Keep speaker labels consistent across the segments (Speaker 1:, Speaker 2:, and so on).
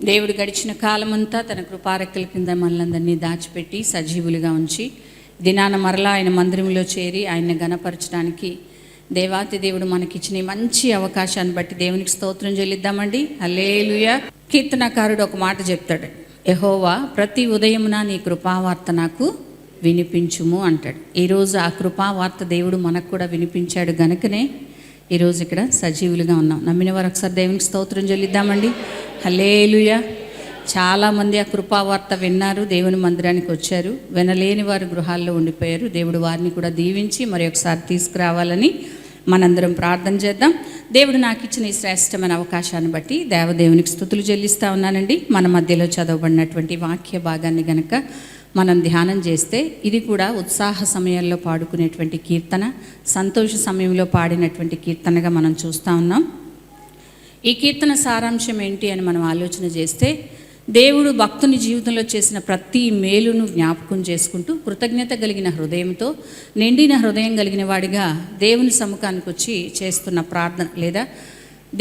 Speaker 1: దేవుడు గడిచిన కాలమంతా తన కృపారెక్కల కింద మనలందరినీ దాచిపెట్టి సజీవులుగా ఉంచి దినాన మరలా ఆయన మందిరంలో చేరి ఆయన్ని గణపరచడానికి దేవాతి దేవుడు మనకిచ్చిన మంచి అవకాశాన్ని బట్టి దేవునికి స్తోత్రం చెల్లిద్దామండి. హల్లెలూయా. కీర్తనకారుడు ఒక మాట చెప్తాడు, యెహోవా ప్రతి ఉదయమున నీ కృపావార్త నాకు వినిపించుము అంటాడు. ఈరోజు ఆ కృపావార్త దేవుడు మనకు కూడా వినిపించాడు గనుకనే ఈరోజు ఇక్కడ సజీవులుగా ఉన్నాం. నమ్మిన వారు ఒకసారి దేవునికి స్తోత్రం చెల్లిద్దామండి. హల్లెలూయా. చాలామంది ఆ కృపావార్త విన్నారు, దేవుని మందిరానికి వచ్చారు. వినలేని వారు గృహాల్లో ఉండిపోయారు. దేవుడు వారిని కూడా దీవించి మరి ఒకసారి తీసుకురావాలని మనందరం ప్రార్థన చేద్దాం. దేవుడు నాకు ఇచ్చిన ఈ శ్రేష్టమైన అవకాశాన్ని బట్టి దేవదేవునికి స్తుతులు చెల్లిస్తూ ఉన్నానండి. మన మధ్యలో చదవబడినటువంటి వాక్య భాగాన్ని గనక మనం ధ్యానం చేస్తే ఇది కూడా ఉత్సాహ సమయాల్లో పాడుకునేటువంటి కీర్తన, సంతోష సమయంలో పాడినటువంటి కీర్తనగా మనం చూస్తూ ఉన్నాం. ఈ కీర్తన సారాంశం ఏంటి అని మనం ఆలోచన చేస్తే, దేవుడు భక్తుని జీవితంలో చేసిన ప్రతి మేలును జ్ఞాపకం చేసుకుంటూ కృతజ్ఞత కలిగిన హృదయంతో, నిండిన హృదయం కలిగిన వాడిగా దేవుని సముఖానికి వచ్చి చేస్తున్న ప్రార్థన, లేదా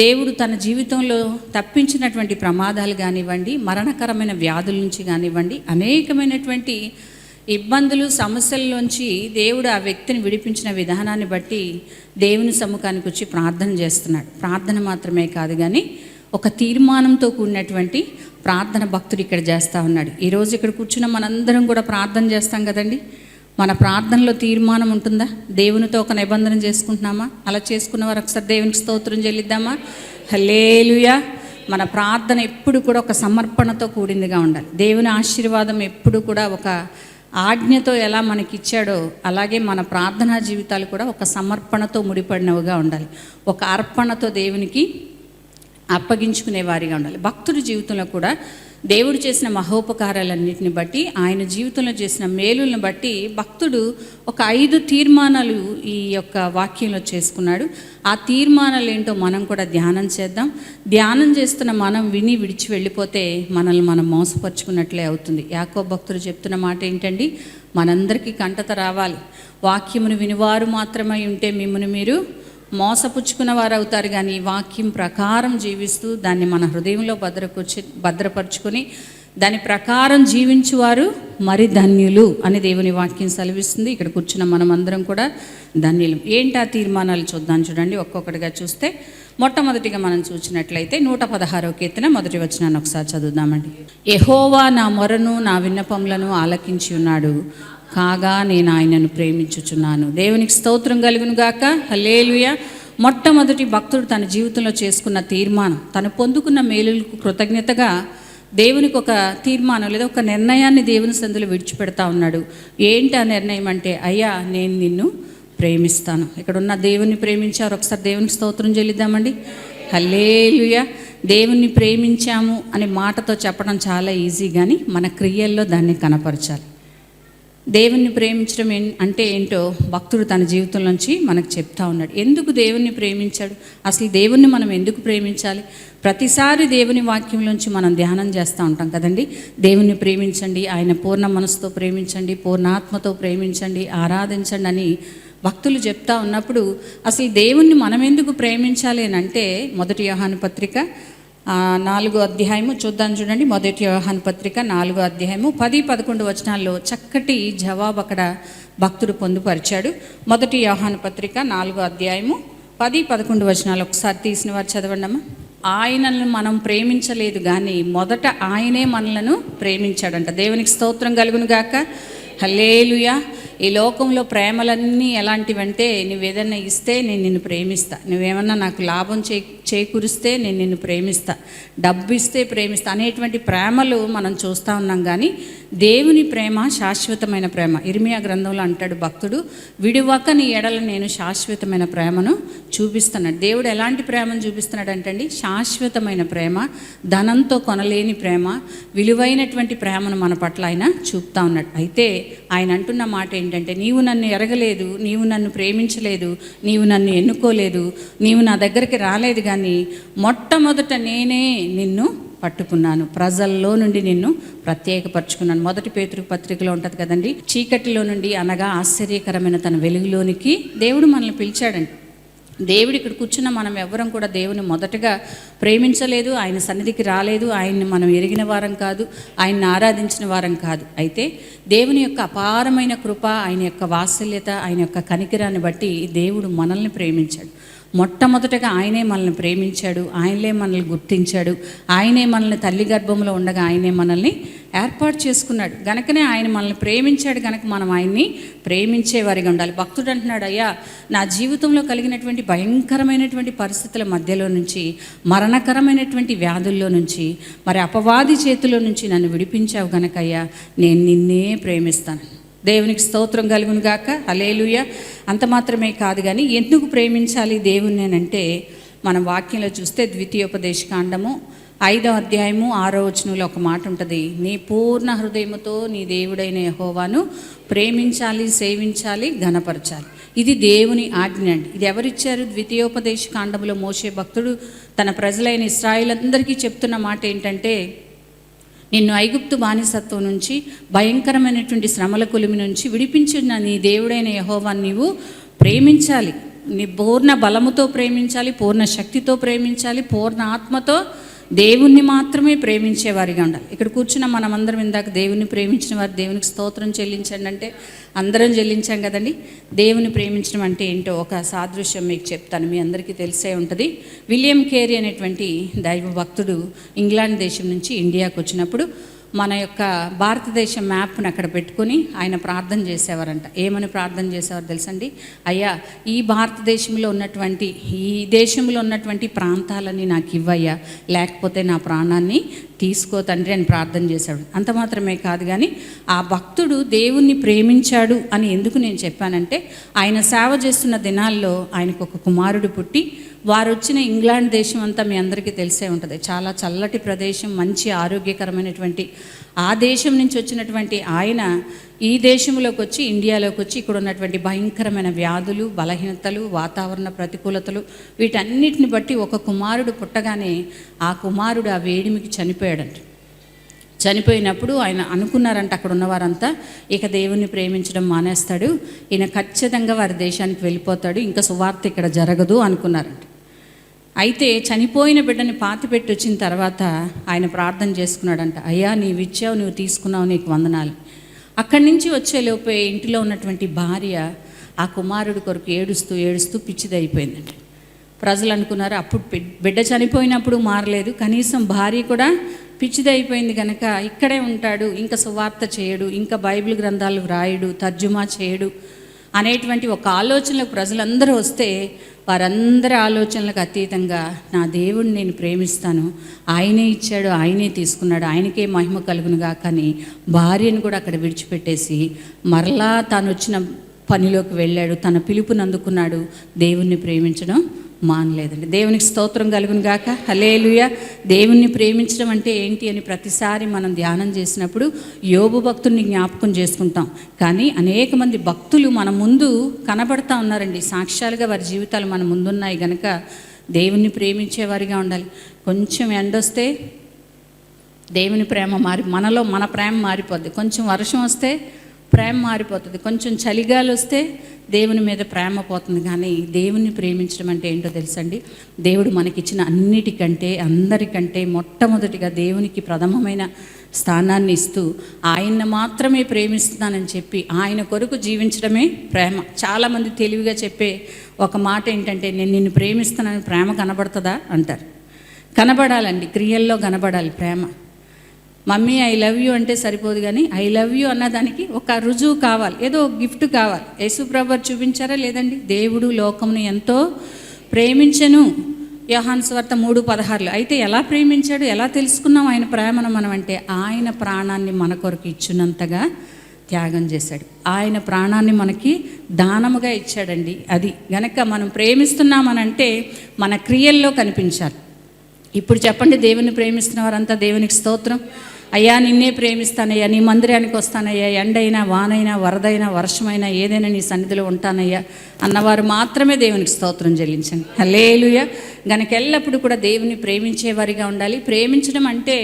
Speaker 1: దేవుడు తన జీవితంలో తప్పించినటువంటి ప్రమాదాలు కానివ్వండి, మరణకరమైన వ్యాధుల నుంచి కానివ్వండి, అనేకమైనటువంటి ఇబ్బందులు సమస్యల్లోంచి దేవుడు ఆ వ్యక్తిని విడిపించిన విధానాన్ని బట్టి దేవుని సముఖానికి వచ్చి ప్రార్థన చేస్తున్నాడు. ప్రార్థన మాత్రమే కాదు కానీ ఒక తీర్మానంతో కూడినటువంటి ప్రార్థన భక్తుడు ఇక్కడ చేస్తూ ఉన్నాడు. ఈరోజు ఇక్కడ కూర్చున్న మనందరం కూడా ప్రార్థన చేస్తాం కదండి. మన ప్రార్థనలో తీర్మానం ఉంటుందా? దేవునితో ఒక నిబంధన చేసుకుంటున్నామా? అలా చేసుకున్న వారు ఒకసారి దేవునికి స్తోత్రం చెల్లిద్దామా? హల్లెలూయా. మన ప్రార్థన ఎప్పుడు కూడా ఒక సమర్పణతో కూడిందిగా ఉండాలి. దేవుని ఆశీర్వాదం ఎప్పుడు కూడా ఒక ఆజ్ఞతో ఎలా మనకిచ్చాడో అలాగే మన ప్రార్థనా జీవితాలు కూడా ఒక సమర్పణతో ముడిపడినవిగా ఉండాలి. ఒక అర్పణతో దేవునికి అప్పగించుకునే వారిగా ఉండాలి. భక్తుడి జీవితంలో కూడా దేవుడు చేసిన మహోపకారాలన్నింటిని బట్టి, ఆయన జీవితంలో చేసిన మేలులను బట్టి భక్తుడు ఒక 5 తీర్మానాలు ఈ యొక్క వాక్యంలో చేసుకున్నాడు. ఆ తీర్మానాలు ఏంటో మనం కూడా ధ్యానం చేద్దాం. ధ్యానం చేస్తున్న మనం విని విడిచి వెళ్ళిపోతే మనల్ని మనం మోసపరుచుకున్నట్లే అవుతుంది. యాకోబు భక్తుడు చెప్తున్న మాట ఏంటండి? మనందరికీ కంటత రావాలి. వాక్యమును వినివారు మాత్రమై ఉంటే మిమ్మల్ని మీరు మోసపుచ్చుకున్న వారు అవుతారు, కానీ వాక్యం ప్రకారం జీవిస్తూ దాన్ని మన హృదయంలో భద్రపరుచుకొని దాని ప్రకారం జీవించువారు మరి ధన్యులు అని దేవుని వాక్యం సెలవిస్తుంది. ఇక్కడ కూర్చున్న మనం అందరం కూడా ధన్యులు. ఏంటి ఆ తీర్మానాలు చూద్దాం. చూడండి, ఒక్కొక్కటిగా చూస్తే మొట్టమొదటిగా మనం చూసినట్లయితే 116వ కీర్తన మొదటి వచనాన్ని ఒకసారి చదువుదామండి. యెహోవా నా మొరను నా విన్నపములను ఆలకించి ఉన్నాడు, కాగా నేను ఆయనను ప్రేమించుచున్నాను. దేవునికి స్తోత్రం కలుగును గాక. హల్లెలూయా. మొట్టమొదటి భక్తుడు తన జీవితంలో చేసుకున్న తీర్మానం, తను పొందుకున్న మేలులకు కృతజ్ఞతగా దేవునికి ఒక తీర్మానం లేదా ఒక నిర్ణయాన్ని దేవుని సందులో విడిచిపెడతా ఉన్నాడు. ఏంటి ఆ నిర్ణయం అంటే, అయ్యా నేను నిన్ను ప్రేమిస్తాను. ఇక్కడ ఉన్న దేవుని ప్రేమించారు. ఒకసారి దేవునికి స్తోత్రం చెల్లిద్దామండి. హల్లెలూయా. దేవుణ్ణి ప్రేమించాము అనే మాటతో చెప్పడం చాలా ఈజీ, కానీ మన క్రియల్లో దాన్ని కనపరచాలి. దేవుణ్ణి ప్రేమించడం అంటే ఏంటో భక్తుడు తన జీవితంలోంచి మనకు చెప్తా ఉన్నాడు. ఎందుకు దేవుణ్ణి ప్రేమించాడు? అసలు దేవుణ్ణి మనం ఎందుకు ప్రేమించాలి? ప్రతిసారి దేవుని వాక్యంలోంచి మనం ధ్యానం చేస్తూ ఉంటాం కదండి. దేవుణ్ణి ప్రేమించండి, ఆయన పూర్ణ మనసుతో ప్రేమించండి, పూర్ణాత్మతో ప్రేమించండి, ఆరాధించండి అని భక్తులు చెప్తా ఉన్నప్పుడు అసలు దేవుణ్ణి మనం ఎందుకు ప్రేమించాలి అని అంటే, మొదటి యోహాను పత్రిక 4వ అధ్యాయము చూద్దాం. చూడండి, మొదటి యోహాను పత్రిక 4వ అధ్యాయము 10-11 వచనాల్లో చక్కటి జవాబు అక్కడ భక్తుడు పొందుపరిచాడు. మొదటి యోహాను పత్రిక 4వ అధ్యాయము 10-11 వచనాలు ఒకసారి తీసిన వారు చదవండమ్మా. ఆయనను మనం ప్రేమించలేదు, కానీ మొదట ఆయనే మనలను ప్రేమించాడంట. దేవునికి స్తోత్రం కలుగును గాక. హల్లెలూయా. ఈ లోకంలో ప్రేమలన్నీ ఎలాంటివంటే, నువ్వేదన్నా ఇస్తే నేను నిన్ను ప్రేమిస్తా, నువ్వేమన్నా నాకు లాభం చేకూరిస్తే నేను నిన్ను ప్రేమిస్తా, డబ్బు ఇస్తే ప్రేమిస్తా అనేటువంటి ప్రేమలు మనం చూస్తూ ఉన్నాం. కానీ దేవుని ప్రేమ శాశ్వతమైన ప్రేమ. ఇర్మియా గ్రంథంలో అంటాడు భక్తుడు, విడువక నీ ఎడల నేను శాశ్వతమైన ప్రేమను చూపిస్తున్నాడు. దేవుడు ఎలాంటి ప్రేమను చూపిస్తున్నాడు అంటండి? శాశ్వతమైన ప్రేమ, ధనంతో కొనలేని ప్రేమ, విలువైనటువంటి ప్రేమను మన పట్ల ఆయన చూపుతా ఉన్నాడు. అయితే ఆయన అంటున్న మాట ఏంటంటే, నీవు నన్ను ఎరగలేదు, నీవు నన్ను ప్రేమించలేదు, నీవు నన్ను ఎన్నుకోలేదు, నీవు నా దగ్గరికి రాలేదు, కానీ మొట్టమొదట నేనే నిన్ను పట్టుకున్నాను, ప్రజల్లో నుండి నిన్ను ప్రత్యేకపరచుకున్నాను. మొదటి పేతురు పత్రికలో ఉంటుంది కదండి, చీకటిలో నుండి అనగా ఆశ్చర్యకరమైన తన వెలుగులోనికి దేవుడు మనల్ని పిలిచాడండి. దేవుడు ఇక్కడ కూర్చున్న మనం ఎవ్వరం కూడా దేవుని మొదటగా ప్రేమించలేదు, ఆయన సన్నిధికి రాలేదు, ఆయన్ని మనం ఎరిగిన వారం కాదు, ఆయన్ని ఆరాధించిన వారం కాదు. అయితే దేవుని యొక్క అపారమైన కృప, ఆయన యొక్క వాత్సల్యత, ఆయన యొక్క కనికరాన్ని బట్టి దేవుడు మనల్ని ప్రేమించాడు. మొట్టమొదటగా ఆయనే మనల్ని ప్రేమించాడు, ఆయనే మనల్ని గుర్తించాడు, ఆయనే మనల్ని తల్లి గర్భంలో ఉండగా ఆయనే మనల్ని ఏర్పాటు చేసుకున్నాడు. గనకనే ఆయన మనల్ని ప్రేమించాడు, గనక మనం ఆయన్ని ప్రేమించేవారిగా ఉండాలి. భక్తుడు అంటున్నాడు, అయ్యా నా జీవితంలో కలిగినటువంటి భయంకరమైనటువంటి పరిస్థితుల మధ్యలో నుంచి, మరణకరమైనటువంటి వ్యాధుల్లో నుంచి, మరి అపవాది చేతిలో నుంచి నన్ను విడిపించావు గనకయ్యా నేను నిన్నే ప్రేమిస్తాను. దేవునికి స్తోత్రం కలుగును గాక, హల్లెలూయా. అంత మాత్రమే కాదు కానీ ఎందుకు ప్రేమించాలి దేవుణ్ణి అంటే, మనం వాక్యంలో చూస్తే ద్వితీయోపదేశకాండము 5వ అధ్యాయము 6వ వచనంలో ఒక మాట ఉంటుంది, నీ పూర్ణ హృదయముతో నీ దేవుడైన యెహోవాను ప్రేమించాలి, సేవించాలి, ఘనపరచాలి. ఇది దేవుని ఆజ్ఞ అండి. ఇది ఎవరిచ్చారు? ద్వితీయోపదేశకాండములో మోషే భక్తుడు తన ప్రజలైన ఇశ్రాయేలందరికీ చెప్తున్న మాట ఏంటంటే, నిన్ను ఐగుప్తు బానిసత్వం నుంచి, భయంకరమైనటువంటి శ్రమల కొలిమి నుంచి విడిపించిన నీ దేవుడైన యెహోవాను నీవు ప్రేమించాలి. నీ పూర్ణ బలముతో ప్రేమించాలి, పూర్ణ శక్తితో ప్రేమించాలి, పూర్ణ ఆత్మతో దేవుణ్ణి మాత్రమే ప్రేమించేవారిగా ఉండాలి. ఇక్కడ కూర్చున్న మనమందరం ఇందాక దేవుని ప్రేమించిన వారు దేవునికి స్తోత్రం చెల్లించండి అంటే అందరం చెల్లించాం కదండి. దేవుని ప్రేమించడం అంటే ఏంటో ఒక సాదృశ్యం మీకు చెప్తాను, మీ అందరికీ తెలిసే ఉంటుంది. విలియం కేరీ అనేటువంటి దైవ భక్తుడు ఇంగ్లాండ్ దేశం నుంచి ఇండియాకు వచ్చినప్పుడు మన యొక్క భారతదేశ మ్యాప్ను అక్కడ పెట్టుకొని ఆయన ప్రార్థన చేసేవారంట. ఏమని ప్రార్థన చేసేవారు తెలుసండి? అయ్యా ఈ భారతదేశంలో ఉన్నటువంటి, ఈ దేశంలో ఉన్నటువంటి ప్రాంతాలని నాకు ఇవ్వయ్యా, లేకపోతే నా ప్రాణాన్ని తీసుకో తండ్రి అని ప్రార్థన చేశాడు. అంత మాత్రమే కాదు కానీ ఆ భక్తుడు దేవుణ్ణి ప్రేమించాడు అని ఎందుకు నేను చెప్పానంటే, ఆయన సేవ చేస్తున్న దినాల్లో ఆయనకు ఒక కుమారుడు పుట్టి, వారు వచ్చిన ఇంగ్లాండ్ దేశం అంతా మీ అందరికీ తెలిసే ఉంటుంది. చాలా చల్లటి ప్రదేశం, మంచి ఆరోగ్యకరమైనటువంటి ఆ దేశం నుంచి వచ్చినటువంటి ఆయన ఈ దేశంలోకి వచ్చి, ఇండియాలోకి వచ్చి ఇక్కడ ఉన్నటువంటి భయంకరమైన వ్యాధులు, బలహీనతలు, వాతావరణ ప్రతికూలతలు, వీటన్నిటిని బట్టి ఒక కుమారుడు పుట్టగానే ఆ కుమారుడు ఆ వేడిమికి చనిపోయాడంట. చనిపోయినప్పుడు ఆయన అనుకున్నారంట అక్కడ ఉన్నవారంతా, ఇక దేవుణ్ణి ప్రేమించడం మానేస్తాడు, ఈయన ఖచ్చితంగా వారి దేశానికి వెళ్ళిపోతాడు, ఇంకా సువార్త ఇక్కడ జరగదు అనుకున్నారంట. అయితే చనిపోయిన బిడ్డని పాతిపెట్టి వచ్చిన తర్వాత ఆయన ప్రార్థన చేసుకున్నాడంట, అయ్యా నీవు ఇచ్చావు, నువ్వు తీసుకున్నావు, నీకు వందనాలు. అక్కడి నుంచి వచ్చేలోపే ఇంటిలో ఉన్నటువంటి భార్య ఆ కుమారుడి కొరకు ఏడుస్తూ ఏడుస్తూ పిచ్చిదైపోయిందండి. ప్రజలు అనుకున్నారు అప్పుడు బిడ్డ చనిపోయినప్పుడు మారలేదు, కనీసం భార్య కూడా పిచ్చిదైపోయింది కనుక ఇక్కడే ఉంటాడు, ఇంకా సువార్త చేయడు, ఇంకా బైబిల్ గ్రంథాలు వ్రాయడు, తర్జుమా చేయడు అనేటువంటి ఒక ఆలోచనలకు ప్రజలందరూ వస్తే, వారందరి ఆలోచనలకు అతీతంగా నా దేవుడిని నేను ప్రేమిస్తాను, ఆయనే ఇచ్చాడు, ఆయనే తీసుకున్నాడు, ఆయనకే మహిమ కలుగునుగా కానీ భార్యను కూడా అక్కడ విడిచిపెట్టేసి మరలా తాను వచ్చిన పనిలోకి వెళ్ళాడు, తన పిలుపుని అందుకున్నాడు, దేవుణ్ణి ప్రేమించడం మానలేదండి. దేవునికి స్తోత్రం కలుగును గాక, హల్లెలూయా. దేవుణ్ణి ప్రేమించడం అంటే ఏంటి అని ప్రతిసారి మనం ధ్యానం చేసినప్పుడు యోబు భక్తుడిని జ్ఞాపకం చేసుకుంటాం. కానీ అనేక మంది భక్తులు మన ముందు కనబడతా ఉన్నారండి, సాక్ష్యాలుగా వారి జీవితాలు మన ముందున్నాయి. కనుక దేవుణ్ణి ప్రేమించేవారిగా ఉండాలి. కొంచెం ఎండొస్తే దేవుని ప్రేమ మనలో మన ప్రేమ మారిపోద్ది. కొంచెం వర్షం వస్తే ప్రేమ మారిపోతుంది, కొంచెం చలిగాలి వస్తే దేవుని మీద ప్రేమ పోతుంది. కానీ దేవుణ్ణి ప్రేమించడం అంటే ఏంటో తెలుసండి? దేవుడు మనకిచ్చిన అన్నిటికంటే, అందరికంటే మొట్టమొదటిగా దేవునికి ప్రథమమైన స్థానాన్ని ఇస్తూ ఆయన్ని మాత్రమే ప్రేమిస్తున్నానని చెప్పి ఆయన కొరకు జీవించడమే ప్రేమ. చాలామంది తెలివిగా చెప్పే ఒక మాట ఏంటంటే, నేను నిన్ను ప్రేమిస్తున్నానని ప్రేమ కనబడుతుందా అంటారు. కనబడాలండి, క్రియల్లో కనబడాలి ప్రేమ. మమ్మీ ఐ లవ్ యూ అంటే సరిపోదు, కానీ ఐ లవ్ యూ అన్నదానికి ఒక రుజువు కావాలి, ఏదో గిఫ్ట్ కావాలి. యేసుప్రభు చూపించారా లేదండి? దేవుడు లోకమును ఎంతో ప్రేమించెను, యోహాను సువార్త 3:16. అయితే ఎలా ప్రేమించాడు, ఎలా తెలుసుకున్నాం ఆయన ప్రేమను మనం అంటే, ఆయన ప్రాణాన్ని మన కొరకు ఇచ్చినంతగా త్యాగం చేశాడు. ఆయన ప్రాణాన్ని మనకి దానముగా ఇచ్చాడండి. అది గనక మనం ప్రేమిస్తున్నామనంటే మన క్రియల్లో కనిపించాలి. ఇప్పుడు చెప్పండి, దేవుని ప్రేమిస్తున్న వారంతా దేవునికి స్తోత్రం. అయ్యా నిన్నే ప్రేమిస్తానయ్యా, నీ మందిరానికి వస్తానయ్యా, ఎండైనా వానైనా వరదైనా వర్షమైనా ఏదైనా నీ సన్నిధిలో ఉంటానయ్యా అన్నవారు మాత్రమే దేవునికి స్తోత్రం చెల్లించండి. హల్లెలూయా. గనక ఎల్లప్పుడూ కూడా దేవుని ప్రేమించేవారిగా ఉండాలి. ప్రేమించడం అంటే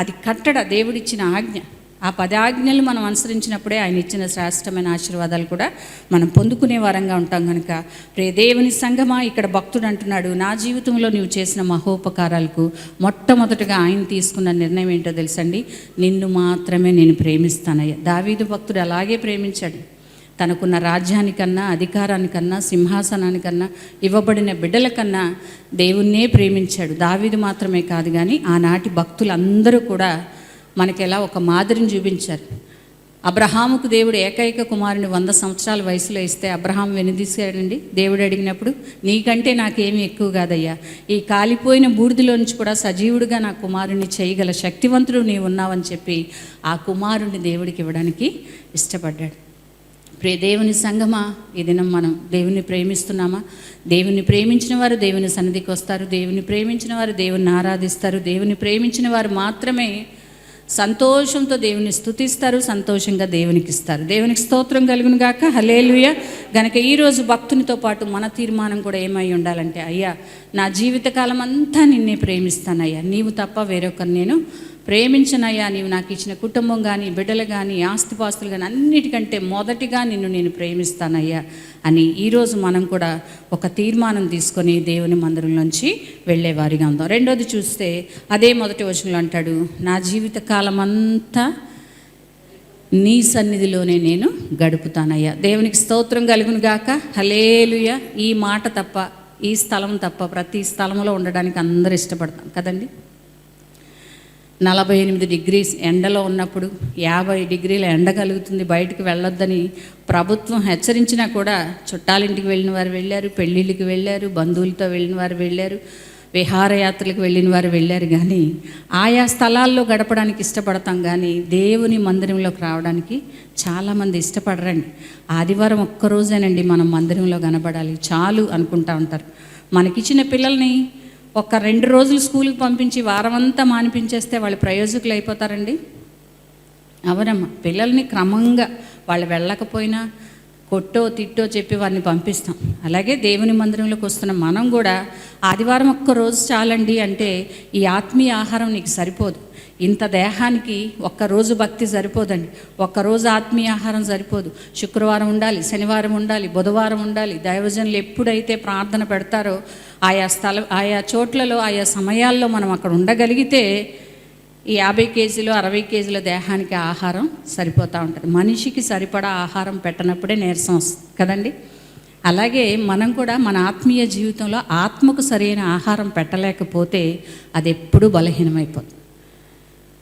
Speaker 1: అది కట్టడ, దేవుడిచ్చిన ఆజ్ఞ. ఆ 10 ఆజ్ఞలు మనం అనుసరించినప్పుడే ఆయన ఇచ్చిన శ్రేష్టమైన ఆశీర్వాదాలు కూడా మనం పొందుకునే వారంగా ఉంటాం కనుక ప్రియ దేవుని సంగమా, ఇక్కడ భక్తుడు అంటున్నాడు, నా జీవితంలో నీవు చేసిన మహోపకారాలకు మొట్టమొదటిగా ఆయన తీసుకున్న నిర్ణయం ఏంటో తెలుసండి, నిన్ను మాత్రమే నేను ప్రేమిస్తానయ్యా. దావీదు భక్తుడు అలాగే ప్రేమించాడు. తనకున్న రాజ్యానికన్నా, అధికారానికన్నా, సింహాసనానికన్నా, ఇవ్వబడిన బిడ్డల కన్నా దేవుణ్ణే ప్రేమించాడు. దావీదు మాత్రమే కాదు కానీ ఆనాటి భక్తులందరూ కూడా మనకి ఎలా ఒక మాదిరిని చూపించారు. అబ్రహాముకు దేవుడు ఏకైక కుమారుని 100 సంవత్సరాల వయసులో ఇస్తే అబ్రహాం వెనుదీశాడండి. దేవుడు అడిగినప్పుడు, నీకంటే నాకేమీ ఎక్కువ కాదయ్యా, ఈ కాలిపోయిన బూడిదలో నుంచి కూడా సజీవుడిగా నా కుమారుని చేయగల శక్తివంతుడు నీవు ఉన్నావని చెప్పి ఆ కుమారుని దేవుడికి ఇవ్వడానికి ఇష్టపడ్డాడు. ప్రియ దేవుని సంగమా, ఈ దినం మనం దేవుని ప్రేమిస్తున్నామా? దేవుని ప్రేమించిన వారు దేవుని సన్నిధికి వస్తారు. దేవుని ప్రేమించిన వారు దేవుని ఆరాధిస్తారు. దేవుని ప్రేమించిన వారు మాత్రమే సంతోషంతో దేవుని స్తుతిస్తారు, సంతోషంగా దేవునికి ఇస్తారు. దేవునికి స్తోత్రం కలుగును గాక. హల్లెలూయా. గనక ఈరోజు భక్తునితో పాటు మన తీర్మానం కూడా ఏమై ఉండాలంటే, అయ్యా నా జీవితకాలం అంతా నిన్నే ప్రేమిస్తానయ్యా, నీవు తప్ప వేరొకరు నేను ప్రేమించనయ్యా. నీవు నాకు ఇచ్చిన కుటుంబం కానీ, బిడ్డలు కానీ, ఆస్తిపాస్తులు కానీ, అన్నిటికంటే మొదటిగా నిన్ను నేను ప్రేమిస్తానయ్యా అని ఈరోజు మనం కూడా ఒక తీర్మానం తీసుకొని దేవుని మందిరంలోంచి వెళ్ళేవారిగా ఉందాం. రెండోది చూస్తే అదే మొదటి వచనంలో అంటాడు, నా జీవితకాలం అంతా నీ సన్నిధిలోనే నేను గడుపుతానయ్యా. దేవునికి స్తోత్రం కలుగును గాక. హల్లెలూయా. ఈ మాట తప్ప, ఈ స్థలం తప్ప ప్రతి స్థలంలో ఉండడానికి అందరూ ఇష్టపడతాం కదండి. 48 డిగ్రీస్ ఎండలో ఉన్నప్పుడు 50 డిగ్రీల ఎండ కలుగుతుంది, బయటికి వెళ్ళొద్దని ప్రభుత్వం హెచ్చరించినా కూడా చుట్టాలింటికి వెళ్ళిన వారు వెళ్ళారు, పెళ్ళిళ్ళకి వెళ్ళారు, బంధువులతో వెళ్ళిన వారు వెళ్ళారు, విహారయాత్రలకు వెళ్ళిన వారు వెళ్ళారు. కానీ ఆయా స్థలాల్లో గడపడానికి ఇష్టపడతాం, కానీ దేవుని మందిరంలోకి రావడానికి చాలామంది ఇష్టపడరండి. ఆదివారం ఒక్కరోజేనండి మనం మందిరంలో కనబడాలి చాలు అనుకుంటా ఉంటారు. మనకిచ్చిన పిల్లల్ని ఒక 2 రోజులు స్కూల్కి పంపించి వారమంతా మానిపించేస్తే వాళ్ళు ప్రయోజకులు అయిపోతారండి. అవునమ్మా, పిల్లల్ని క్రమంగా వాళ్ళు వెళ్ళకపోయినా కొట్టో తిట్టో చెప్పి వారిని పంపిస్తాం. అలాగే దేవుని మందిరంలోకి వస్తున్న మనం కూడా ఆదివారం ఒక్క రోజు చాలండి అంటే ఈ ఆత్మీయ ఆహారం నీకు సరిపోదు. ఇంత దేహానికి ఒక్కరోజు భక్తి సరిపోదండి, ఒక్కరోజు ఆత్మీయ ఆహారం సరిపోదు. శుక్రవారం ఉండాలి, శనివారం ఉండాలి, బుధవారం ఉండాలి. దైవజనులు ఎప్పుడైతే ప్రార్థన పెడతారో ఆయా చోట్లలో ఆయా సమయాల్లో మనం అక్కడ ఉండగలిగితే ఈ 50 కేజీలు 60 కేజీల దేహానికి ఆహారం సరిపోతూ ఉంటుంది. మనిషికి సరిపడా ఆహారం పెట్టనప్పుడే నీరసం వస్తుంది కదండి. అలాగే మనం కూడా మన ఆత్మీయ జీవితంలో ఆత్మకు సరైన ఆహారం పెట్టలేకపోతే అది ఎప్పుడూ బలహీనమైపోతుంది.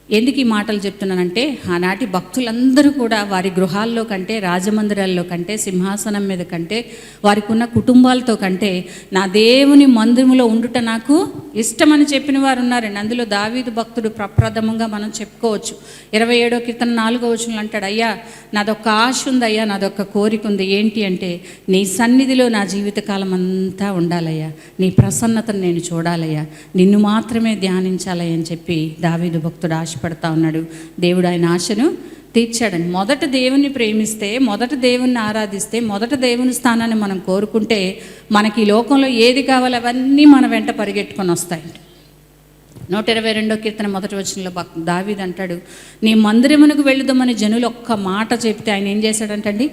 Speaker 1: ఎందుకు ఈ మాటలు చెప్తున్నానంటే, ఆనాటి భక్తులందరూ కూడా వారి గృహాల్లో కంటే, రాజమందిరాల్లో కంటే, సింహాసనం మీద కంటే, వారికి ఉన్న కుటుంబాలతో కంటే నా దేవుని మందిరములో ఉండుట నాకు ఇష్టమని చెప్పిన వారు ఉన్నారండి. అందులో దావీదు భక్తుడు ప్రప్రథమంగా మనం చెప్పుకోవచ్చు. 27వ కీర్తన 4వ వచనంలో అంటాడు, అయ్యా నాదొక్క ఆశ ఉంది అయ్యా, నాదొక్క కోరిక ఉంది. ఏంటి అంటే, నీ సన్నిధిలో నా జీవితకాలం అంతా ఉండాలయ్యా, నీ ప్రసన్నతను నేను చూడాలయ్యా, నిన్ను మాత్రమే ధ్యానించాలయ్యా అని చెప్పి దావీదు భక్తుడు ఆశపడతా ఉన్నాడు. దేవుడు ఆయన ఆశను తీర్చాడని. మొదట దేవుణ్ణి ప్రేమిస్తే, మొదట దేవుణ్ణి ఆరాధిస్తే, మొదట దేవుని స్థానాన్ని మనం కోరుకుంటే మనకి ఈ లోకంలో ఏది కావాలో అవన్నీ మన వెంట పరిగెట్టుకొని వస్తాయండి. 122వ కీర్తన 1వ వచనంలో దావీదు అంటాడు, నీ మందిరమునకు వెళుదామని జనులు ఒక్క మాట చెప్తే ఆయన ఏం చేశాడంటండి,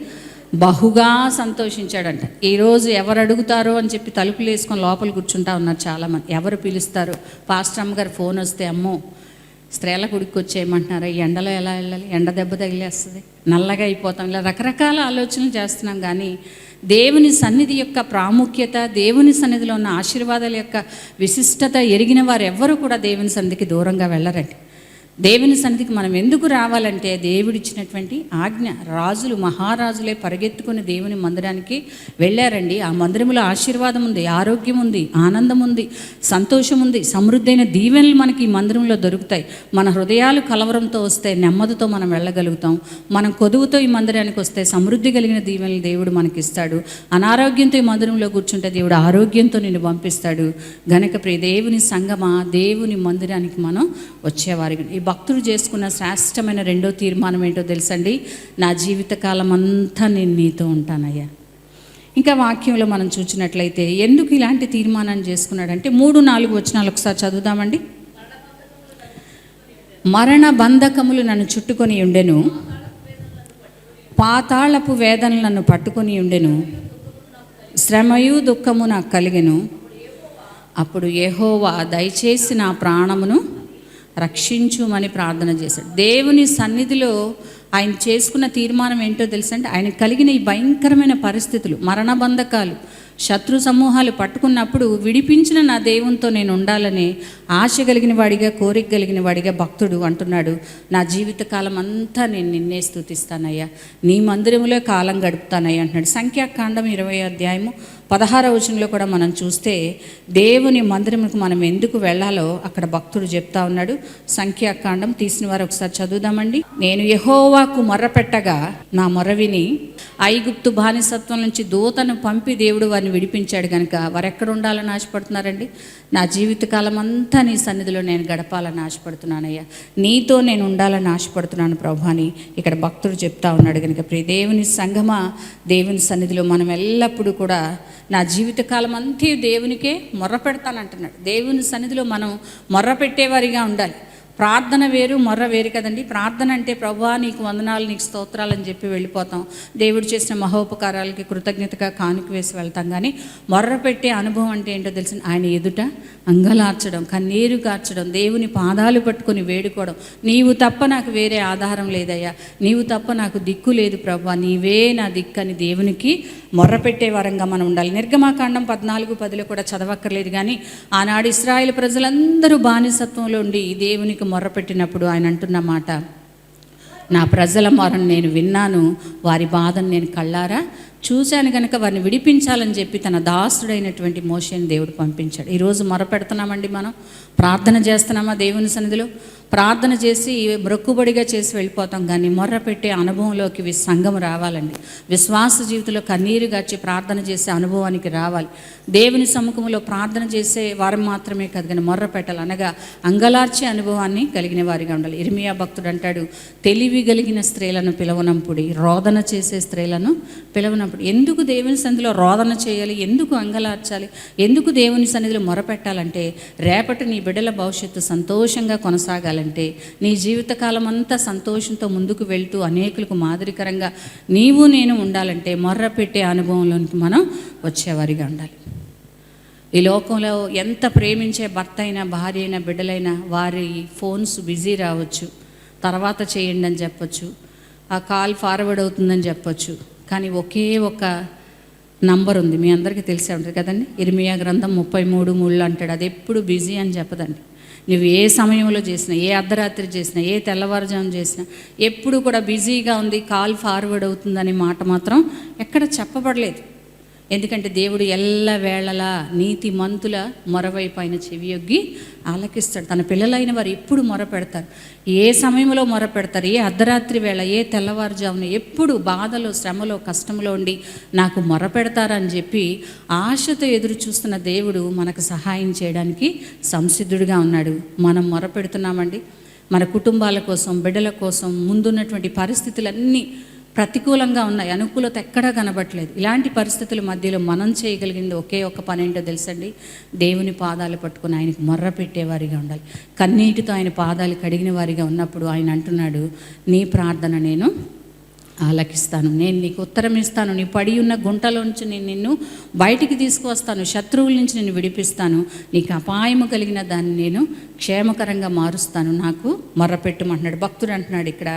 Speaker 1: బహుగా సంతోషించాడంట. ఈరోజు ఎవరు అడుగుతారో అని చెప్పి తలుపులు వేసుకొని లోపల కూర్చుంటా ఉన్నారు చాలామంది. ఎవరు పిలుస్తారో, పాస్టర్ అమ్మగారు ఫోన్ వస్తే, అమ్మో స్త్రీల గుడికి వచ్చేయమంటున్నారు, ఈ ఎండలో ఎలా వెళ్ళాలి, ఎండ దెబ్బ తగిలేస్తుంది, నల్లగా అయిపోతాం, ఇలా రకరకాల ఆలోచనలు చేస్తున్నాం. కానీ దేవుని సన్నిధి యొక్క ప్రాముఖ్యత, దేవుని సన్నిధిలో ఉన్న ఆశీర్వాదాల యొక్క విశిష్టత ఎరిగిన వారు ఎవ్వరూ కూడా దేవుని సన్నిధికి దూరంగా వెళ్ళరండి. దేవుని సన్నిధికి మనం ఎందుకు రావాలంటే దేవుడిచ్చినటువంటి ఆజ్ఞ. రాజులు, మహారాజులే పరిగెత్తుకుని దేవుని మందిరానికి వెళ్ళారండి. ఆ మందిరంలో ఆశీర్వాదం ఉంది, ఆరోగ్యం ఉంది, ఆనందం ఉంది, సంతోషం ఉంది, సమృద్ధైన దీవెనలు మనకి ఈ మందిరంలో దొరుకుతాయి. మన హృదయాలు కలవరంతో వస్తే నెమ్మదితో మనం వెళ్ళగలుగుతాం. మనం కొదువుతో ఈ మందిరానికి వస్తే సమృద్ధి కలిగిన దీవెనలు దేవుడు మనకిస్తాడు. అనారోగ్యంతో ఈ మందిరంలో కూర్చుంటే దేవుడు ఆరోగ్యంతో నిన్ను పంపిస్తాడు. గనక ప్రియ దేవుని సంగమా, దేవుని మందిరానికి మనం వచ్చేవారు. ఈ భక్తుడు చేసుకున్న శ్రేష్టమైన రెండో తీర్మానం ఏంటో తెలుసండి, నా జీవితకాలం అంతా నేను నీతో ఉంటానయ్యా. ఇంకా వాక్యంలో మనం చూసినట్లయితే ఎందుకు ఇలాంటి తీర్మానాన్ని చేసుకున్నాడంటే 3-4 వచనాలు ఒకసారి చదువుదామండి. మరణ బంధకములు నన్ను చుట్టుకొని ఉండెను, పాతాళపు వేదనలు నన్ను పట్టుకొని ఉండెను, శ్రమయు దుఃఖము నాకు కలిగెను. అప్పుడు యెహోవా దయచేసి నా ప్రాణమును రక్షించుమని ప్రార్థన చేశాడు. దేవుని సన్నిధిలో ఆయన చేసుకున్న తీర్మానం ఏంటో తెలుసంటే, ఆయన కలిగిన ఈ భయంకరమైన పరిస్థితులు, మరణ బంధకాలు, శత్రు సమూహాలు పట్టుకున్నప్పుడు విడిపించిన నా దేవునితో నేను ఉండాలని ఆశ కలిగిన వాడిగా, కోరిక కలిగిన వాడిగా భక్తుడు అంటున్నాడు, నా జీవితకాలం అంతా నేను నిన్నే స్తుతిస్తానయ్యా, నీ మందిరములో కాలం గడుపుతానయ్యా అంటున్నాడు. సంఖ్యాకాండం 20 వచనంలో కూడా మనం చూస్తే దేవుని మందిరముకు మనం ఎందుకు వెళ్ళాలో అక్కడ భక్తుడు చెప్తా ఉన్నాడు. సంఖ్యాకాండం తీసిన వారు ఒకసారి చదువుదామండి. నేను యెహోవాకు మొర్రపెట్టగా నా మొర్ర విని ఐగుప్తు బానిసత్వం నుంచి దూతను పంపి దేవుడు వారిని విడిపించాడు కనుక వారు ఎక్కడ ఉండాలని ఆశపడుతున్నారండి? నా జీవితకాలం అంతా నీ సన్నిధిలో నేను గడపాలని ఆశపడుతున్నానయ్యా, నీతో నేను ఉండాలని ఆశపడుతున్నాను ప్రభు అని ఇక్కడ భక్తుడు చెప్తా ఉన్నాడు. కనుక ప్రియ దేవుని సంగమా, దేవుని సన్నిధిలో మనం ఎల్లప్పుడూ కూడా నా జీవితకాలం అంతా దేవునికే మొర్ర పెడతానంటున్నాడు. దేవుని సన్నిధిలో మనం మొర్ర పెట్టేవారిగా ఉండాలి. ప్రార్థన వేరు, మొర్ర వేరు కదండి. ప్రార్థన అంటే ప్రభువా నీకు వందనాలు, నీకు స్తోత్రాలు అని చెప్పి వెళ్ళిపోతాం, దేవుడు చేసిన మహోపకారాలకి కృతజ్ఞతగా కానుక వేసి వెళ్తాం. కానీ మొర్ర పెట్టే అనుభవం అంటే ఏంటో తెలిసిన, ఆయన ఎదుట అంగలార్చడం, కన్నీరు కార్చడం, దేవుని పాదాలు పట్టుకొని వేడుకోవడం, నీవు తప్ప నాకు వేరే ఆధారం లేదయ్యా, నీవు తప్ప నాకు దిక్కు లేదు ప్రభువా, నీవే నా దిక్కు అని దేవునికి మొర్ర పెట్టే వారంగా మనం ఉండాలి. నిర్గమాకాండం 14:10 కూడా చదవక్కర్లేదు. కానీ ఆనాడు ఇశ్రాయేలు ప్రజలందరూ బానిసత్వంలో ఉండి దేవునికి మొర్రపెట్టినప్పుడు ఆయన అంటున్న మాట, నా ప్రజల మొరను నేను విన్నాను, వారి బాధను నేను కళ్ళారా చూశాను కనుక వారిని విడిపించాలని చెప్పి తన దాసుడైనటువంటి మోషేని దేవుడు పంపించాడు. ఈరోజు మొరపెడుతున్నామండి, మనం ప్రార్థన చేస్తున్నామా దేవుని సన్నిధిలో? ప్రార్థన చేసి మొక్కుబడిగా చేసి వెళ్ళిపోతాం. కానీ మొర్ర పెట్టే అనుభవంలోకి సంఘం రావాలండి. విశ్వాస జీవితంలో కన్నీరు గార్చి ప్రార్థన చేసే అనుభవానికి రావాలి. దేవుని సముఖంలో ప్రార్థన చేసే వారు మాత్రమే కాదు, కానీ మొర్ర పెట్టాలి, అనగా అంగలార్చే అనుభవాన్ని కలిగిన వారిగా ఉండాలి. ఇర్మియా భక్తుడు అంటాడు, తెలివి కలిగిన స్త్రీలను పిలవనంపుడి, రోదన చేసే స్త్రీలను పిలవనంపుడి. ఎందుకు దేవుని సన్నిధిలో రోదన చేయాలి? ఎందుకు అంగలార్చాలి? ఎందుకు దేవుని సన్నిధిలో మొరపెట్టాలంటే, రేపటి నీ బిడ్డల భవిష్యత్తు సంతోషంగా కొనసాగాలంటే, నీ జీవితకాలం అంతా సంతోషంతో ముందుకు వెళ్తూ అనేకులకు మాదిరికరంగా నీవు నేను ఉండాలంటే మొర్ర పెట్టే అనుభవంలోనికి మనం వచ్చేవారిగా ఉండాలి. ఈ లోకంలో ఎంత ప్రేమించే భర్త అయినా, భార్య అయినా, బిడ్డలైనా వారి ఫోన్స్ బిజీ రావచ్చు, తర్వాత చేయండి అని చెప్పొచ్చు, ఆ కాల్ ఫార్వర్డ్ అవుతుందని చెప్పొచ్చు. కానీ ఒకే ఒక నంబర్ ఉంది, మీ అందరికీ తెలిసే ఉంటుంది కదండి. ఇర్మియా గ్రంథం 33:3 అంటాడు, అది ఎప్పుడు బిజీ అని చెప్పదండి. నువ్వు ఏ సమయంలో చేసినా, ఏ అర్ధరాత్రి చేసినా, ఏ తెల్లవారుజాము చేసినా ఎప్పుడు కూడా బిజీగా ఉంది, కాల్ ఫార్వర్డ్ అవుతుందనే మాట మాత్రం ఎక్కడ చెప్పబడలేదు. ఎందుకంటే దేవుడు ఎల్లవేళలా నీతి మంతుల మొరవైపు ఆయన చెవియొగ్గి ఆలకిస్తాడు. తన పిల్లలైన వారు ఎప్పుడు మొర పెడతారు, ఏ సమయంలో మొర పెడతారు, ఏ అర్ధరాత్రి వేళ, ఏ తెల్లవారుజామున, ఎప్పుడు బాధలో, శ్రమలో, కష్టంలో ఉండి నాకు మొర పెడతారని చెప్పి ఆశతో ఎదురు చూస్తున్న దేవుడు మనకు సహాయం చేయడానికి సంసిద్ధుడిగా ఉన్నాడు. మనం మొర పెడుతున్నామండి. మన కుటుంబాల కోసం, బిడ్డల కోసం, ముందున్నటువంటి పరిస్థితులన్నీ ప్రతికూలంగా ఉన్నాయి, అనుకూలత ఎక్కడా కనబట్లేదు. ఇలాంటి పరిస్థితుల మధ్యలో మనం చేయగలిగింది ఒకే ఒక్క పని ఏంటో తెలుసండి, దేవుని పాదాలు పట్టుకుని ఆయనకు మొర్ర పెట్టేవారిగా ఉండాలి. కన్నీటితో ఆయన పాదాలు కడిగిన వారిగా ఉన్నప్పుడు ఆయన అంటున్నాడు, నీ ప్రార్థన నేను ఆలకిస్తాను, నేను నీకు ఉత్తరం ఇస్తాను, నీ పడి ఉన్న గుంటలో నుంచి నేను నిన్ను బయటికి తీసుకువస్తాను, శత్రువుల నుంచి నేను విడిపిస్తాను, నీకు అపాయము కలిగిన దాన్ని నేను క్షేమకరంగా మారుస్తాను, నాకు మొర్ర పెట్టమంటున్నాడు. భక్తుడు అంటున్నాడు ఇక్కడ,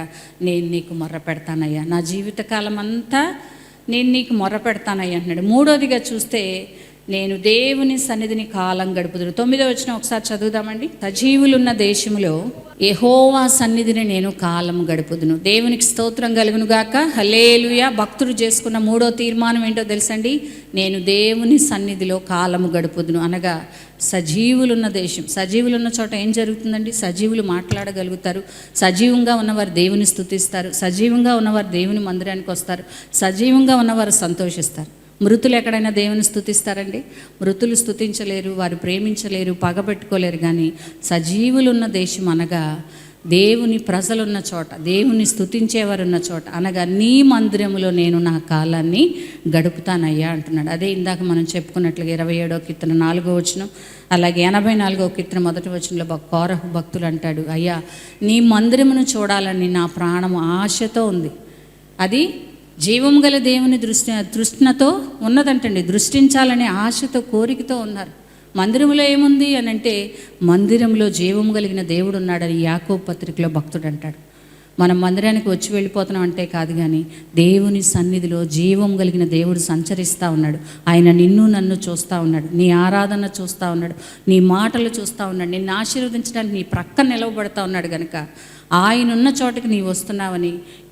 Speaker 1: నేను నీకు మొర్ర పెడతానయ్యా, నా జీవితకాలం అంతా నేను నీకు మొర్ర పెడతానయ్యా అంటున్నాడు. మూడోదిగా చూస్తే, నేను దేవుని సన్నిధిని కాలం గడుపుదును. 9వ వచనం ఒకసారి చదువుదామండి. సజీవులున్న దేశంలో యెహోవా సన్నిధిని నేను కాలం గడుపుదును. దేవునికి స్తోత్రం కలుగును గాక, హల్లెలూయా. భక్తుడు చేసుకున్న మూడో తీర్మానం ఏంటో తెలుసండి, నేను దేవుని సన్నిధిలో కాలము గడుపుదును, అనగా సజీవులున్న దేశం. సజీవులున్న చోట ఏం జరుగుతుందండి? సజీవులు మాట్లాడగలుగుతారు, సజీవంగా ఉన్నవారు దేవుని స్తుతిస్తారు, సజీవంగా ఉన్నవారు దేవుని మందిరానికి వస్తారు, సజీవంగా ఉన్నవారు సంతోషిస్తారు. మృతులు ఎక్కడైనా దేవుని స్తుతిస్తారండి? మృతులు స్తుతించలేరు, వారు ప్రేమించలేరు, పగబెట్టుకోలేరు. కానీ సజీవులున్న దేశం అనగా దేవుని ప్రజలున్న చోట, దేవుని స్తుతించేవారున్న చోట, అనగా నీ మందిరములో నేను నా కాలాన్ని గడుపుతానయ్యా అంటున్నాడు. అదే ఇందాక మనం చెప్పుకున్నట్లుగా 27వ కీర్తన 4వ వచనం, అలాగే 84వ కీర్తన 1వ వచనంలో కోరహు భక్తులు అంటాడు, అయ్యా నీ మందిరమును చూడాలని నా ప్రాణము ఆశతో ఉంది. అది జీవం గల దేవుని దృష్టితో ఉన్నదంటండి. దృష్టించాలనే ఆశతో, కోరికతో ఉన్నారు. మందిరంలో ఏముంది అని అంటే, మందిరంలో జీవం కలిగిన దేవుడు ఉన్నాడని యాకోబు పత్రికలో భక్తుడు అంటాడు. మనం మందిరానికి వచ్చి వెళ్ళిపోతున్నాం అంటే కాదు, కానీ దేవుని సన్నిధిలో జీవం కలిగిన దేవుడు సంచరిస్తూ ఉన్నాడు. ఆయన నిన్ను నన్ను చూస్తూ ఉన్నాడు, నీ ఆరాధన చూస్తూ ఉన్నాడు, నీ మాటలు చూస్తూ ఉన్నాడు, నిన్ను ఆశీర్వదించడానికి నీ ప్రక్కన నిలవబడతా ఉన్నాడు. కనుక ఆయన ఉన్న చోటకి నీవు వస్తున్నావని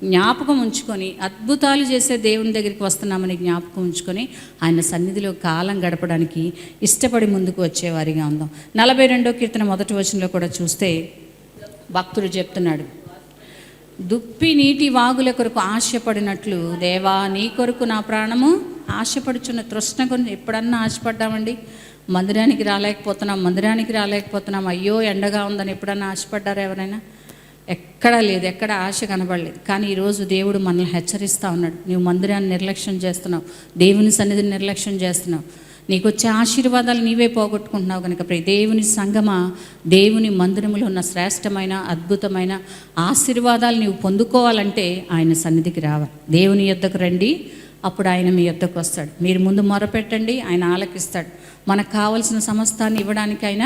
Speaker 1: జ్ఞాపకం ఉంచుకొని, అద్భుతాలు చేసే దేవుని దగ్గరికి వస్తున్నామని జ్ఞాపకం ఉంచుకొని ఆయన సన్నిధిలో కాలం గడపడానికి ఇష్టపడి ముందుకు వచ్చేవారిగా ఉందాం. 42వ కీర్తన 1వ వచనంలో కూడా చూస్తే భక్తుడు చెప్తున్నాడు, దుప్పి నీటి వాగుల కొరకు ఆశపడినట్లు దేవా నీ కొరకు నా ప్రాణము ఆశపడుచున్న. తృష్ణ కొరకు ఎప్పుడన్నా ఆశపడ్డామండి? మందిరానికి రాలేకపోతున్నాం, అయ్యో ఎండగా ఉందని ఎప్పుడన్నా ఆశపడ్డారా ఎవరైనా? ఎక్కడా లేదు, ఎక్కడ ఆశ కనబడలేదు. కానీ ఈరోజు దేవుడు మనల్ని హెచ్చరిస్తూ ఉన్నాడు, నువ్వు మందిరాన్ని నిర్లక్ష్యం చేస్తున్నావు, దేవుని సన్నిధిని నిర్లక్ష్యం చేస్తున్నావు, నీకు వచ్చే ఆశీర్వాదాలు నీవే పోగొట్టుకుంటున్నావు. కనుక దేవుని సంగమా, దేవుని మందిరములో ఉన్న శ్రేష్టమైన అద్భుతమైన ఆశీర్వాదాలు నీవు పొందుకోవాలంటే ఆయన సన్నిధికి రావాలి. దేవుని యొద్దకు రండి, అప్పుడు ఆయన మీ యొద్దకు వస్తాడు. మీరు ముందు మొరపెట్టండి, ఆయన ఆలకిస్తాడు. మనకు కావలసిన సమస్తాన్ని ఇవ్వడానికి ఆయన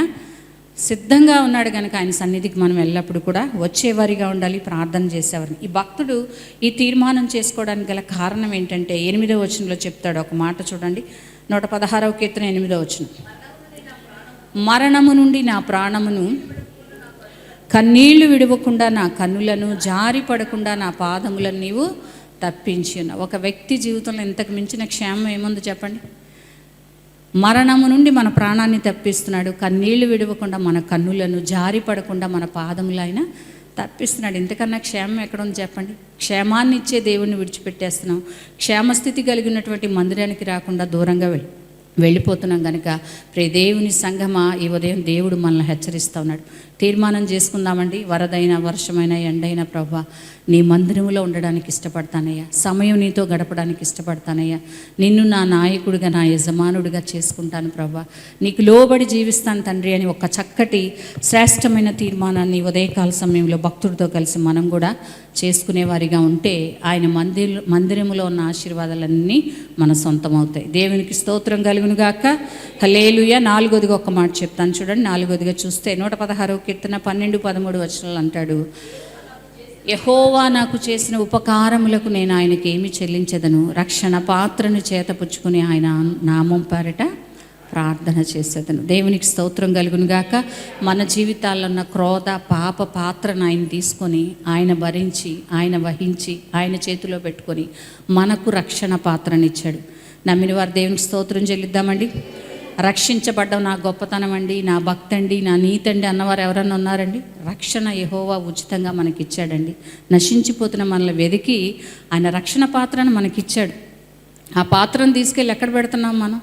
Speaker 1: సిద్ధంగా ఉన్నాడు. కనుక ఆయన సన్నిధికి మనం ఎల్లప్పుడూ కూడా వచ్చేవారిగా ఉండాలి, ప్రార్థన చేసేవారిని. ఈ భక్తుడు ఈ తీర్మానం చేసుకోవడానికి గల కారణం ఏంటంటే 8వ వచనంలో చెప్తాడు ఒక మాట చూడండి. 116వ కీర్తన 8వ వచనం, మరణము నుండి నా ప్రాణమును, కన్నీళ్లు విడవకుండా నా కన్నులను, జారి పడకుండా నా పాదములను నీవు తప్పించి ఉన్నావు. ఒక వ్యక్తి జీవితంలో ఇంతకు మించిన క్షేమం ఏముంది చెప్పండి? మరణము నుండి మన ప్రాణాన్ని తప్పిస్తున్నాడు, కన్నీళ్లు విడవకుండా మన కన్నులను, జారి పడకుండా మన పాదములు ఆయన తప్పిస్తున్నాడు. ఇంతకన్నా క్షేమం ఎక్కడుంది చెప్పండి? క్షేమాన్ని ఇచ్చే దేవుణ్ణి విడిచిపెట్టేస్తున్నాం, క్షేమస్థితి కలిగినటువంటి మందిరానికి రాకుండా దూరంగా వెళ్ళిపోతున్నాం. కనుక దేవుని సంఘమా, ఈ ఉదయం దేవుడు మనల్ని హెచ్చరిస్తూ ఉన్నాడు. తీర్మానం చేసుకుందామండి. వరదైన, వర్షమైన, ఎండైన ప్రభువా నీ మందిరములో ఉండడానికి ఇష్టపడతానయ్యా, సమయం నీతో గడపడానికి ఇష్టపడతానయ్యా, నిన్ను నా నాయకుడిగా, నా యజమానుడిగా చేసుకుంటాను ప్రభువా, నీకు లోబడి జీవిస్తాను తండ్రి అని ఒక చక్కటి శ్రేష్టమైన తీర్మానాన్ని ఉదయకాల సమయంలో భక్తుడితో కలిసి మనం కూడా చేసుకునేవారిగా ఉంటే ఆయన మందిరములో ఉన్న ఆశీర్వాదాలన్నీ మన సొంతం అవుతాయి. దేవునికి స్తోత్రం కలుగును గాక. హల్లెలూయా. 4వదిగా ఒక మాట చెప్తాను చూడండి. 4వదిగా చూస్తే 116వ కీర్తన 12-13 వచనాలు అంటాడు, యెహోవా నాకు చేసిన ఉపకారములకు నేను ఆయనకి ఏమి చెల్లించెదను, రక్షణ పాత్రను చేతపుచ్చుకుని ఆయన నామం పేరట ప్రార్థన చేసేదను. దేవునికి స్తోత్రం కలుగును గాక. మన జీవితాల్లో ఉన్న క్రోధ పాప పాత్రను ఆయన తీసుకొని, ఆయన భరించి, ఆయన వహించి, ఆయన చేతిలో పెట్టుకొని మనకు రక్షణ పాత్రనిచ్చాడు. నమ్మిన వారు దేవునికి స్తోత్రం చెల్లిద్దామండి. రక్షించబడ్డం నా గొప్పతనం అండి, నా భక్తండి, నా నీతండి అన్నవారు ఎవరన్నా ఉన్నారండి? రక్షణ యెహోవా ఉచితంగా మనకిచ్చాడండి. నశించిపోతున్న మనల్ని వెతికి ఆయన రక్షణ పాత్రను మనకిచ్చాడు. ఆ పాత్రను తీసుకెళ్ళి ఎక్కడ పెడుతున్నాం మనం?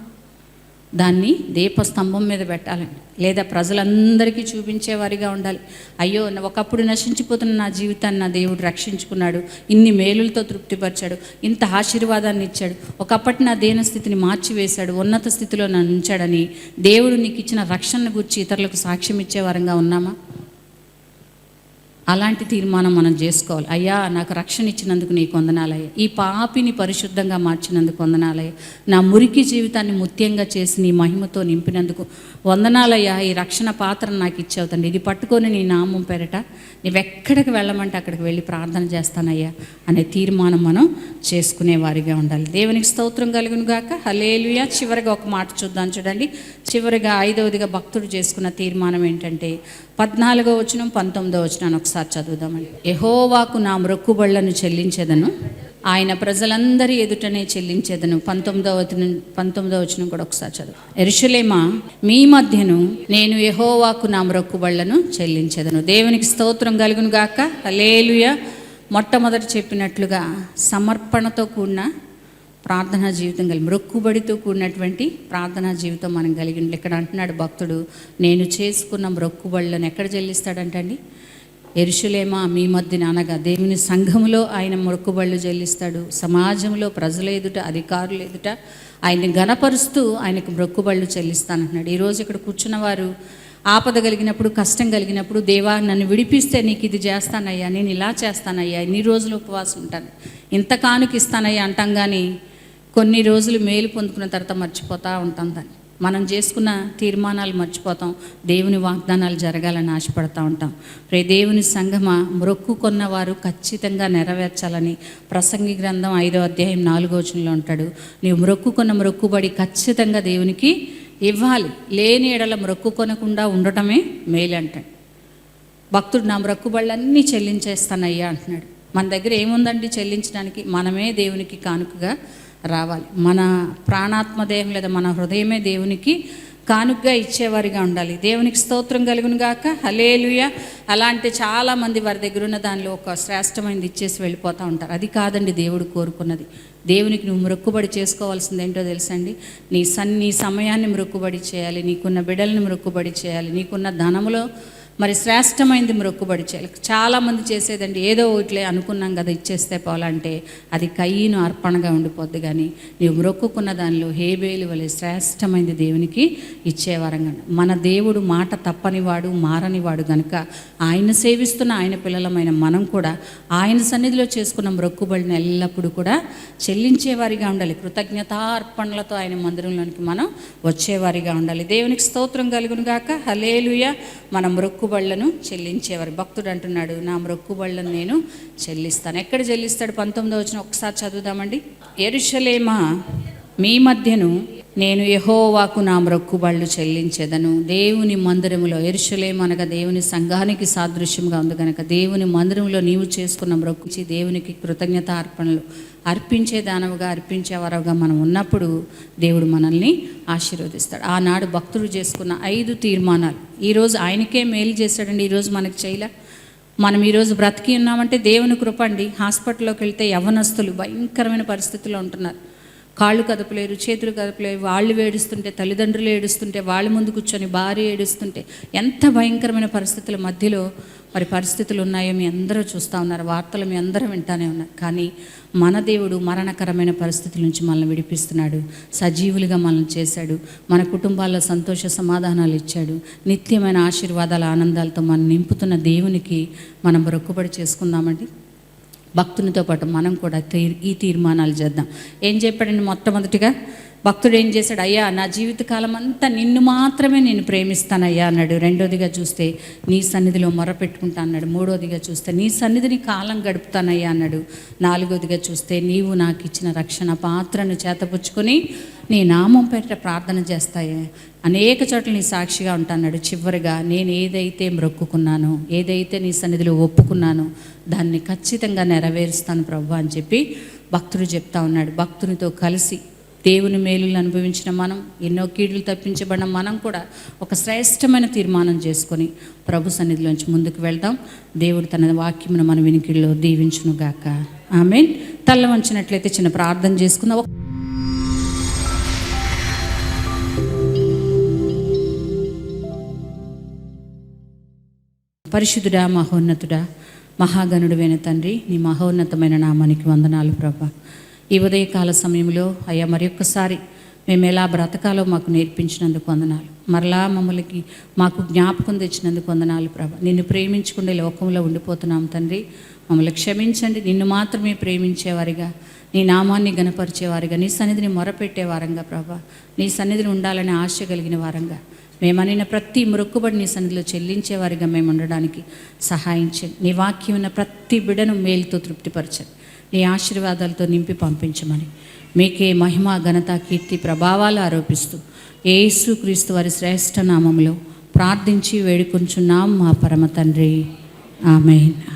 Speaker 1: దాన్ని దీపస్తంభం మీద పెట్టాలండి, లేదా ప్రజలందరికీ చూపించేవారిగా ఉండాలి. అయ్యో ఒకప్పుడు నశించిపోతున్న నా జీవితాన్ని నా దేవుడు రక్షించుకున్నాడు, ఇన్ని మేలులతో తృప్తిపరిచాడు, ఇంత ఆశీర్వాదాన్ని ఇచ్చాడు, ఒకప్పటి నా దీనస్థితిని మార్చివేశాడు, ఉన్నత స్థితిలో నన్ను ఉంచాడని దేవుడు నీకు ఇచ్చిన రక్షణను గురించి ఇతరులకు సాక్ష్యం ఇచ్చేవారంగా ఉన్నామా? అలాంటి తీర్మానం మనం చేసుకోవాలి. అయ్యా నాకు రక్షణ ఇచ్చినందుకు నీకు వందనాలయ్యా, ఈ పాపిని పరిశుద్ధంగా మార్చినందుకు వందనాలయ్యా, నా మురికి జీవితాన్ని ముత్యంగా చేసి నీ మహిమతో నింపినందుకు వందనాలయ్యా, ఈ రక్షణ పాత్రను నాకు ఇచ్చావు తండ్రి, ఇది పట్టుకొని నీ నామం పేరట నీవెక్కడికి వెళ్ళమంటే అక్కడికి వెళ్ళి ప్రార్థన చేస్తానయ్యా అనే తీర్మానం మనం చేసుకునే వారిగా ఉండాలి. దేవునికి స్తోత్రం కలుగును గాక. హల్లెలూయా. చివరిగా ఒక మాట చూద్దాం చూడండి. చివరిగా 5వదిగా భక్తుడు చేసుకున్న తీర్మానం ఏంటంటే 14వ వచనం 19వ వచనాన్ని ఒకసారి చదువుదామండి. యెహోవాకు నా మ్రొక్కుబళ్లను చెల్లించేదను, ఆయన ప్రజలందరి ఎదుటనే చెల్లించేదను. 19వ వచనం కూడా ఒకసారి చదువు. యెరూషలేమా మీ మధ్యను నేను యెహోవాకు నా మ్రొక్కుబళ్లను చెల్లించేదను. దేవునికి స్తోత్రం కలుగును గాక. హల్లెలూయా. మొట్టమొదట చెప్పినట్లుగా సమర్పణతో కూడిన ప్రార్థనా జీవితం కలిగి, మ్రొక్కుబడితో కూడినటువంటి ప్రార్థనా జీవితం మనం కలిగి. ఇక్కడ అంటున్నాడు భక్తుడు, నేను చేసుకున్న మ్రొక్కుబళ్ళను ఎక్కడ చెల్లిస్తాడంటండి? యెరూషలేమా మీ మధ్యన అనగా దేవుని సంఘములో ఆయన మొక్కుబళ్ళు చెల్లిస్తాడు. సమాజంలో ప్రజల ఎదుట, అధికారుల ఎదుట ఆయన్ని గణపరుస్తూ ఆయనకు మొక్కుబళ్ళు చెల్లిస్తానంటున్నాడు. ఈరోజు ఇక్కడ కూర్చున్న వారు ఆపద కలిగినప్పుడు, కష్టం కలిగినప్పుడు, దేవా నన్ను విడిపిస్తే నీకు ఇది చేస్తానయ్యా, నేను ఇలా చేస్తానయ్యా, ఇన్ని రోజులు ఉపవాసం ఉంటాను, ఇంత కానుక ఇస్తానయ్యా అంటాం. కానీ కొన్ని రోజులు మేలు పొందుకున్న తర్వాత మర్చిపోతూ ఉంటాం. దాన్ని మనం చేసుకున్న తీర్మానాలు మర్చిపోతాం. దేవుని వాగ్దానాలు జరగాలని ఆశపడతా ఉంటాం. దేవుని సంఘమా, మొక్కుకున్నవారు ఖచ్చితంగా నెరవేర్చాలని ప్రసంగి గ్రంథం 5వ అధ్యాయం 4వ వచనంలో ఉంటాడు. నీవు మొక్కుకున్న మొక్కుబడి ఖచ్చితంగా దేవునికి ఇవ్వాలి. లేని ఎడల మొక్కుకొనకుండా ఉండటమే మేలు అంటాడు భక్తుడు. నా మొక్కుబళ్ళన్నీ చెల్లించేస్తానయ్యా అంటున్నాడు. మన దగ్గర ఏముందండి చెల్లించడానికి? మనమే దేవునికి కానుకగా రావాలి. మన ప్రాణాత్మ దేహం లేదా మన హృదయమే దేవునికి కానుకగా ఇచ్చేవారిగా ఉండాలి. దేవునికి స్తోత్రం కలుగును గాక, హల్లెలూయా. అలాంటి చాలామంది వారి దగ్గర ఉన్న దానిలో ఒక శ్రేష్టమైనది ఇచ్చేసి వెళ్ళిపోతూ ఉంటారు. అది కాదండి దేవుడు కోరుకున్నది. దేవునికి నువ్వు మొక్కుబడి చేసుకోవాల్సింది ఏంటో తెలుసండి? నీ సమయాన్ని మొక్కుబడి చేయాలి, నీకున్న బిడ్డల్ని మొక్కుబడి చేయాలి, నీకున్న ధనములో మరి శ్రేష్టమైనది మొక్కుబడి చేయాలి. చాలామంది చేసేదండి ఏదో ఇట్లే అనుకున్నాం కదా ఇచ్చేస్తే పోవాలంటే అది కయ్యను అర్పణగా ఉండిపోద్ది. కానీ నీవు మొక్కుకున్న దానిలో హేబేలు వలె శ్రేష్టమైనది దేవునికి ఇచ్చేవారంగా. మన దేవుడు మాట తప్పనివాడు, మారనివాడు గనుక ఆయన సేవిస్తున్న ఆయన పిల్లలమైన మనం కూడా ఆయన సన్నిధిలో చేసుకున్న మొక్కుబడిని ఎల్లప్పుడూ కూడా చెల్లించేవారిగా ఉండాలి. కృతజ్ఞతార్పణలతో ఆయన మందిరంలోనికి మనం వచ్చేవారిగా ఉండాలి. దేవునికి స్తోత్రం కలుగును గాక, హల్లెలూయా. మన మొక్కుబళ్ళను చెల్లించేవారు. భక్తుడు అంటున్నాడు, నా మొక్కుబళ్ళను నేను చెల్లిస్తాను. ఎక్కడ చెల్లిస్తాడు? 19వ వచనం ఒకసారి చదువుదామండి. యెరూషలేమా మీ మధ్యను నేను యెహోవాకు నా మొక్కుబళ్ళు చెల్లించేదను. దేవుని మందిరములో, యెరూషలేము అనగా దేవుని సంఘానికి సాదృశ్యంగా ఉంది కనుక దేవుని మందిరంలో నీవు చేసుకున్న మొక్కుచి దేవునికి కృతజ్ఞత అర్పణలు అర్పించే దానవుగా, అర్పించేవారుగా మనం ఉన్నప్పుడు దేవుడు మనల్ని ఆశీర్వదిస్తాడు. ఆనాడు భక్తుడు చేసుకున్న 5 తీర్మానాలు ఈరోజు ఆయనకే మేలు చేశాడండి. ఈరోజు మనకు చేయలే. మనం ఈరోజు బ్రతికి ఉన్నామంటే దేవుని కృప అండి. హాస్పిటల్లోకి వెళ్తే యవ్వనస్తులు భయంకరమైన పరిస్థితుల్లో ఉంటున్నారు. కాళ్ళు కదపలేరు, చేతులు కదపలేరు, వాళ్ళు ఏడుస్తుంటే, తల్లిదండ్రులు ఏడుస్తుంటే, వాళ్ళ ముందు కూర్చొని భార్య ఏడుస్తుంటే, ఎంత భయంకరమైన పరిస్థితుల మధ్యలో మరి పరిస్థితులు ఉన్నాయో మీ అందరూ చూస్తూ ఉన్నారు. వార్తలు మీ అందరూ వింటానే ఉన్నారు. కానీ మన దేవుడు మరణకరమైన పరిస్థితుల నుంచి మనల్ని విడిపిస్తున్నాడు. సజీవులుగా మనల్ని చేశాడు. మన కుటుంబాల్లో సంతోష సమాధానాలు ఇచ్చాడు. నిత్యమైన ఆశీర్వాదాల ఆనందాలతో మనం నింపుతున్న దేవునికి మనం మొక్కుబడి చేసుకుందామండి. భక్తునితో పాటు మనం కూడా ఈ తీర్మానాలు చేద్దాం. ఏం చెప్పాడండి? మొట్టమొదటిగా భక్తుడు ఏం చేశాడు? అయ్యా నా జీవితకాలం అంతా నిన్ను మాత్రమే నేను ప్రేమిస్తానయ్యా అన్నాడు. రెండోదిగా చూస్తే నీ సన్నిధిలో మొరపెట్టుకుంటా అన్నాడు. మూడోదిగా చూస్తే నీ సన్నిధిని కాలం గడుపుతానయ్యా అన్నాడు. నాలుగోదిగా చూస్తే నీవు నాకు ఇచ్చిన రక్షణ పాత్రను చేతపుచ్చుకొని నీ నామం పేరిట ప్రార్థన చేస్తాయే, అనేక చోట్ల నీ సాక్షిగా ఉంటాన్నాడు. చివరిగా నేను ఏదైతే మొక్కుకున్నానో, ఏదైతే నీ సన్నిధిలో ఒప్పుకున్నానో దాన్ని ఖచ్చితంగా నెరవేరుస్తాను ప్రభు అని చెప్పి భక్తుడు చెప్తా ఉన్నాడు. భక్తునితో కలిసి దేవుని మేలులను అనుభవించిన మనం, ఎన్నో కీడులు తప్పించబడిన మనం కూడా ఒక శ్రేష్టమైన తీర్మానం చేసుకొని ప్రభు సన్నిధిలోంచి ముందుకు వెళ్దాం. దేవుడు తన వాక్యమును మన వినికిడిలో దీవించునుగాక. ఆమేన్. తల్ల వంచినట్లయితే చిన్న ప్రార్థన చేసుకుందాం. పరిశుద్ధుడా, మహోన్నతుడా, మహాగణుడువైన తండ్రి, నీ మహోన్నతమైన నామానికి వందనాలు ప్రభా. ఈ ఉదయకాల సమయంలో అయ్యా మరి ఒక్కసారి మేము ఎలా బ్రతకాలో మాకు నేర్పించినందుకు వందనాలు. మరలా మమ్మల్ని మాకు జ్ఞాపకం తెచ్చినందుకు వందనాలు ప్రభా. నిన్ను ప్రేమించుకుండే లోకంలో ఉండిపోతున్నాం తండ్రి. మమ్మల్ని క్షమించండి. నిన్ను మాత్రమే ప్రేమించేవారిగా, నీ నామాన్ని గణపరిచేవారిగా, నీ సన్నిధిని మొరపెట్టేవారంగా ప్రభా, నీ సన్నిధిని ఉండాలని ఆశ కలిగిన వారంగా, మేమనిన ప్రతి మొక్కుబడి నీ సన్నిధిలో చెల్లించేవారిగా మేము ఉండడానికి సహాయించండి. నీ వాక్యం ఉన్న ప్రతి బిడ్డను మేలుతో తృప్తిపరచండి. నీ ఆశీర్వాదాలతో నింపి పంపించమని మీకే మహిమ, ఘనత, కీర్తి, ప్రభావాలు ఆరోపిస్తూ యేసుక్రీస్తు వారి శ్రేష్ఠ నామములో ప్రార్థించి వేడుకొంచున్నాం మా పరమ తండ్రి. ఆమేన్.